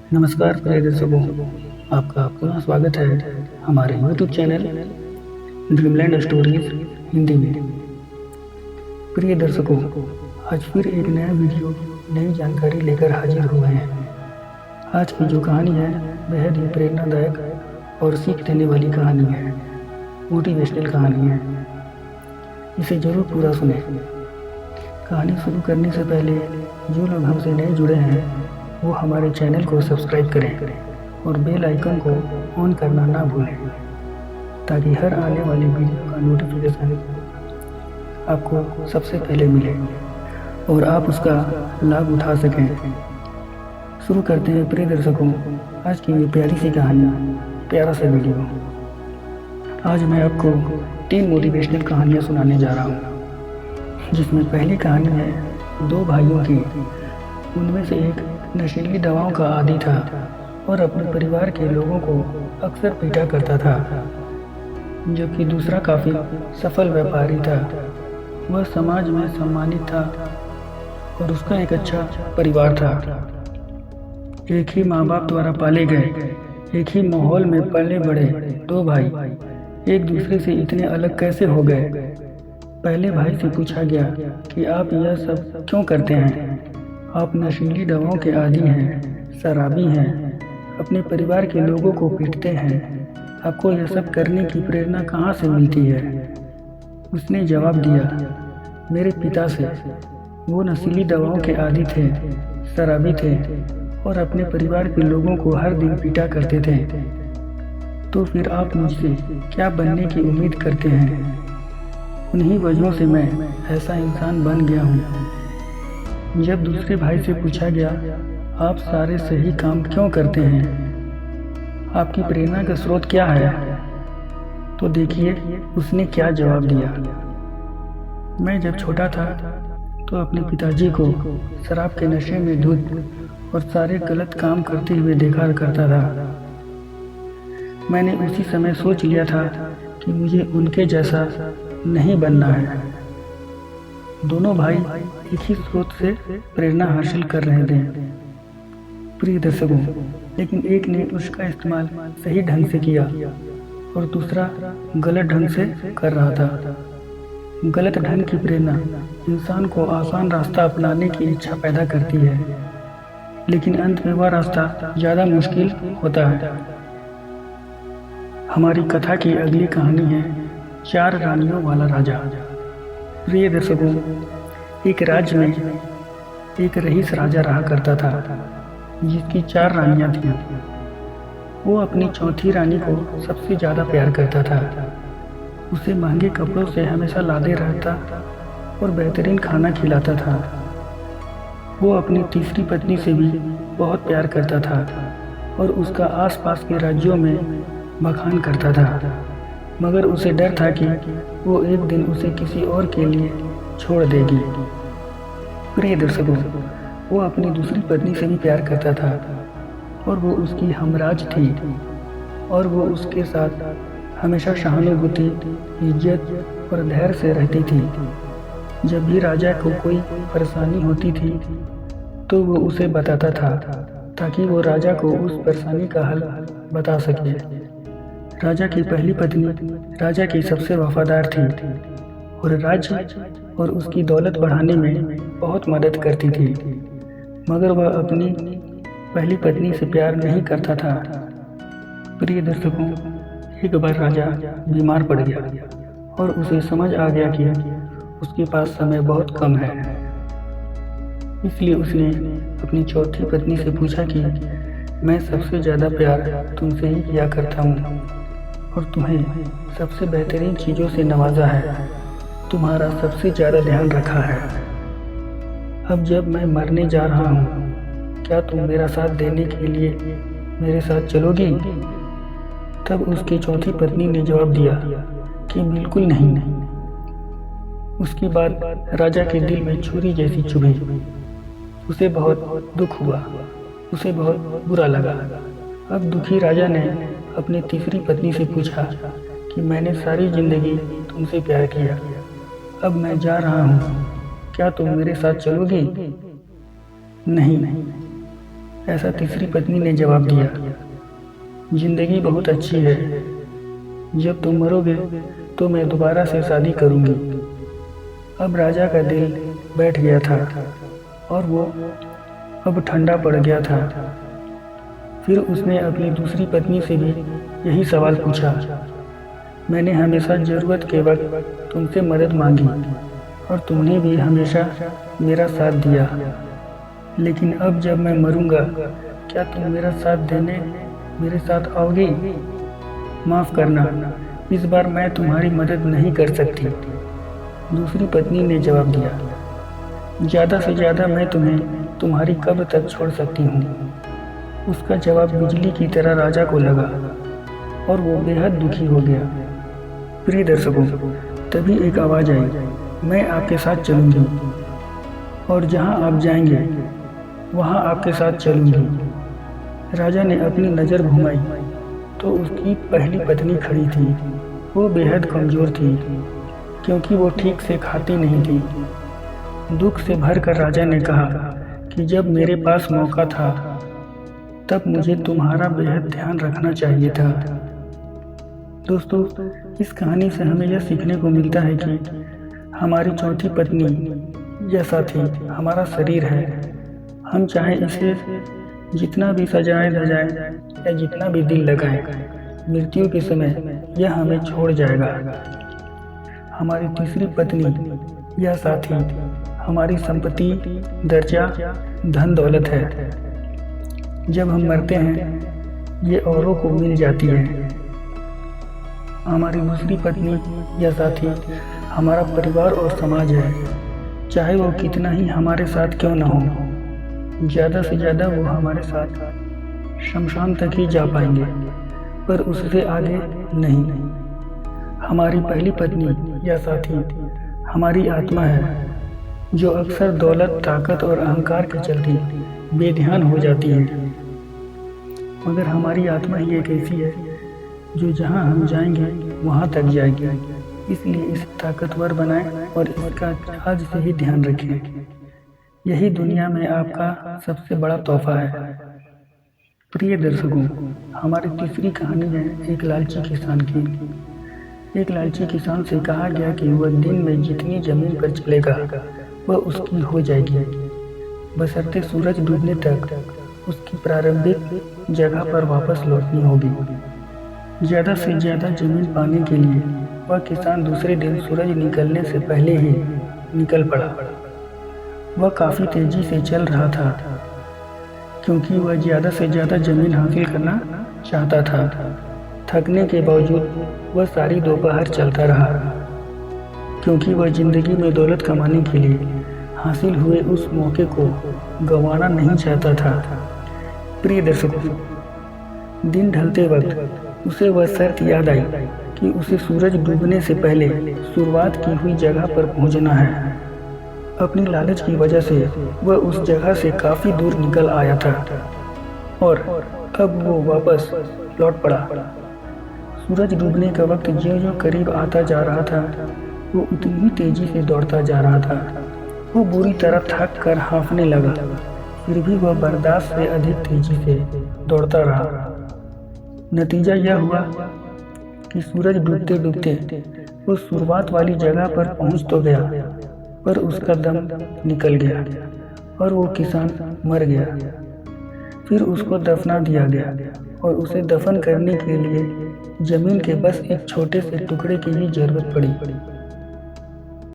नमस्कार प्रिय दर्शकों, आपका पुनः स्वागत है हमारे YouTube channel dreamland stories Hindi में। प्रिय दर्शकों, आज फिर एक नया वीडियो नई जानकारी लेकर हाजिर हुए हैं। आज की जो कहानी है बेहद ही प्रेरणादायक और सीख देने वाली कहानी है, मोटिवेशनल कहानी है। इसे जरूर पूरा सुने। कहानी शुरू करने से पहले जो लोग हमसे नए जुड़े हैं वो हमारे चैनल को सब्सक्राइब करें और बेल आइकन को ऑन करना ना भूलें, ताकि हर आने वाली वीडियो का नोटिफिकेशन आपको सबसे पहले मिले और आप उसका लाभ उठा सकें। शुरू करते हैं प्रिय दर्शकों आज की ये प्यारी सी कहानी, प्यारा सा वीडियो। आज मैं आपको 3 मोटिवेशनल कहानियाँ सुनाने जा रहा हूँ, जिसमें पहली कहानी है 2 भाइयों की। उनमें से एक नशीली दवाओं का आदी था और अपने परिवार के लोगों को अक्सर पीटा करता था, जबकि दूसरा काफ़ी सफल व्यापारी था। वह समाज में सम्मानित था और उसका एक अच्छा परिवार था। एक ही माँ बाप द्वारा पाले गए, एक ही माहौल में पले बड़े 2 भाई एक दूसरे से इतने अलग कैसे हो गए। पहले भाई से पूछा गया कि आप यह सब क्यों करते हैं? आप नशीली दवाओं के आदी हैं, शराबी हैं, अपने परिवार के लोगों को पीटते हैं। आपको यह सब करने की प्रेरणा कहाँ से मिलती है? उसने जवाब दिया, मेरे पिता से। वो नशीली दवाओं के आदी थे, शराबी थे और अपने परिवार के लोगों को हर दिन पीटा करते थे। तो फिर आप मुझसे क्या बनने की उम्मीद करते हैं? उन्हीं वजहों से मैं ऐसा इंसान बन गया हूँ। जब दूसरे भाई से पूछा गया, आप सारे सही काम क्यों करते हैं? आपकी प्रेरणा का स्रोत क्या है? तो देखिए उसने क्या जवाब दिया। मैं जब छोटा था तो अपने पिताजी को शराब के नशे में धुत और सारे गलत काम करते हुए देखा करता था। मैंने उसी समय सोच लिया था कि मुझे उनके जैसा नहीं बनना है। दोनों भाई एक ही स्रोत से प्रेरणा हासिल कर रहे थे प्रिय दर्शकों, लेकिन एक ने उसका इस्तेमाल सही ढंग से किया और दूसरा गलत ढंग से कर रहा था। गलत ढंग की प्रेरणा इंसान को आसान रास्ता अपनाने की इच्छा पैदा करती है, लेकिन अंत में वह रास्ता ज़्यादा मुश्किल होता है। हमारी कथा की अगली कहानी है 4 रानियों वाला राजा। प्रिय दर्शकों, एक राज्य में एक रईस राजा रहा करता था, जिसकी 4 रानियां थीं। वो अपनी चौथी रानी को सबसे ज़्यादा प्यार करता था। उसे महंगे कपड़ों से हमेशा लादे रहता और बेहतरीन खाना खिलाता था। वो अपनी तीसरी पत्नी से भी बहुत प्यार करता था और उसका आसपास के राज्यों में बखान करता था, मगर उसे डर था कि वो एक दिन उसे किसी और के लिए छोड़ देगी। प्रिय दर्शकों, वो अपनी दूसरी पत्नी से भी प्यार करता था और वो उसकी हमराज थी और वो उसके साथ हमेशा सहानुभूति, इज्जत और धैर्य से रहती थी। जब भी राजा को कोई परेशानी होती थी तो वो उसे बताता था, ताकि वो राजा को उस परेशानी का हल बता सके। राजा की पहली पत्नी राजा की सबसे वफादार थी और राज्य और उसकी दौलत बढ़ाने में बहुत मदद करती थी, मगर वह अपनी पहली पत्नी से प्यार नहीं करता था। प्रिय दर्शकों, एक बार राजा बीमार पड़ गया और उसे समझ आ गया कि उसके पास समय बहुत कम है। इसलिए उसने अपनी चौथी पत्नी से पूछा कि मैं सबसे ज़्यादा प्यार तुमसे ही किया करता हूँ और तुम्हें सबसे बेहतरीन चीज़ों से नवाजा है, तुम्हारा सबसे ज़्यादा ध्यान रखा है। अब जब मैं मरने जा रहा हूँ, क्या तुम मेरा साथ देने के लिए मेरे साथ चलोगी? तब उसकी चौथी पत्नी ने जवाब दिया कि बिल्कुल नहीं। उसकी बात राजा के दिल में छुरी जैसी चुभी। उसे बहुत दुख हुआ, उसे बहुत बुरा लगा। अब दुखी राजा ने अपनी तीसरी पत्नी से पूछा कि मैंने सारी जिंदगी तुमसे प्यार किया, अब मैं जा रहा हूँ, क्या तुम मेरे साथ चलोगी? नहीं। ऐसा तीसरी पत्नी ने जवाब दिया। जिंदगी बहुत अच्छी है, जब तुम मरोगे तो मैं दोबारा से शादी करूंगी। अब राजा का दिल बैठ गया था और वो अब ठंडा पड़ गया था। फिर उसने अपनी दूसरी पत्नी से भी यही सवाल पूछा। मैंने हमेशा ज़रूरत के वक्त तुमसे मदद मांगी और तुमने भी हमेशा मेरा साथ दिया, लेकिन अब जब मैं मरूंगा क्या तुम मेरा साथ देने मेरे साथ आओगी? माफ़ करना, इस बार मैं तुम्हारी मदद नहीं कर सकती। दूसरी पत्नी ने जवाब दिया। ज़्यादा से ज़्यादा मैं तुम्हें तुम्हारी कब्र तक छोड़ सकती हूँ। उसका जवाब बिजली की तरह राजा को लगा और वो बेहद दुखी हो गया। प्रिय दर्शकों, तभी एक आवाज़ आई, मैं आपके साथ चलूँगी और जहाँ आप जाएंगे वहाँ आपके साथ चलूँगी। राजा ने अपनी नज़र घुमाई तो उसकी पहली पत्नी खड़ी थी। वो बेहद कमज़ोर थी क्योंकि वो ठीक से खाती नहीं थी। दुख से भरकर राजा ने कहा कि जब मेरे पास मौका था तब मुझे तुम्हारा बेहद ध्यान रखना चाहिए था। दोस्तों, इस कहानी से हमें यह सीखने को मिलता है कि हमारी चौथी पत्नी या साथी हमारा शरीर है। हम चाहे इसे जितना भी सजाएं धजाएं या जितना भी दिल लगाएं, मृत्यु के समय यह हमें छोड़ जाएगा। हमारी तीसरी पत्नी या साथी हमारी संपत्ति, दर्जा, धन दौलत है। जब हम मरते हैं ये औरों को मिल जाती है। हमारी दूसरी पत्नी या साथी हमारा परिवार और समाज है, चाहे वो कितना ही हमारे साथ क्यों न हो। ज़्यादा से ज़्यादा वो हमारे साथ शमशान तक ही जा पाएंगे, पर उससे आगे नहीं। हमारी पहली पत्नी या साथी हमारी आत्मा है, जो अक्सर दौलत, ताकत और अहंकार के चलते बेध्यान हो जाती है। मगर हमारी आत्मा ही एक ऐसी है जो जहाँ हम जाएंगे वहाँ तक जाएगी। इसलिए इसे ताकतवर बनाएं और इसका आज से ही ध्यान रखें। यही दुनिया में आपका सबसे बड़ा तोहफा है। प्रिय दर्शकों, हमारी तीसरी कहानी है एक लालची किसान की। एक लालची किसान से कहा गया कि वह दिन में जितनी जमीन पर चलेगा वह उसकी हो जाएगी, बशर्ते सूरज डूबने तक उसकी प्रारंभिक जगह पर वापस लौटनी होगी। ज़्यादा से ज़्यादा जमीन पाने के लिए वह किसान दूसरे दिन सूरज निकलने से पहले ही निकल पड़ा। वह काफ़ी तेज़ी से चल रहा था क्योंकि वह ज़्यादा से ज़्यादा जमीन हासिल करना चाहता था। थकने के बावजूद वह सारी दोपहर चलता रहा क्योंकि वह ज़िंदगी में दौलत कमाने के लिए हासिल हुए उस मौके को गंवाना नहीं चाहता था। प्रिय दर्शकों, दिन ढलते वक्त उसे वह शर्त याद आई कि उसे सूरज डूबने से पहले शुरुआत की हुई जगह पर पहुंचना है। अपनी लालच की वजह से वह उस जगह से काफ़ी दूर निकल आया था और अब वो वापस लौट पड़ा। सूरज डूबने का वक्त ज्यों-ज्यों करीब आता जा रहा था वो उतनी ही तेज़ी से दौड़ता जा रहा था। वो बुरी तरह थक कर हाँफने लगा, फिर भी वह बर्दाश्त से अधिक तेज़ी से दौड़ता रहा। नतीजा यह हुआ कि सूरज डूबते डूबते वो शुरुआत वाली जगह पर पहुंच तो गया, पर उसका दम निकल गया और वो किसान मर गया। फिर उसको दफना दिया गया और उसे दफन करने के लिए जमीन के बस एक छोटे से टुकड़े की ही जरूरत पड़ी।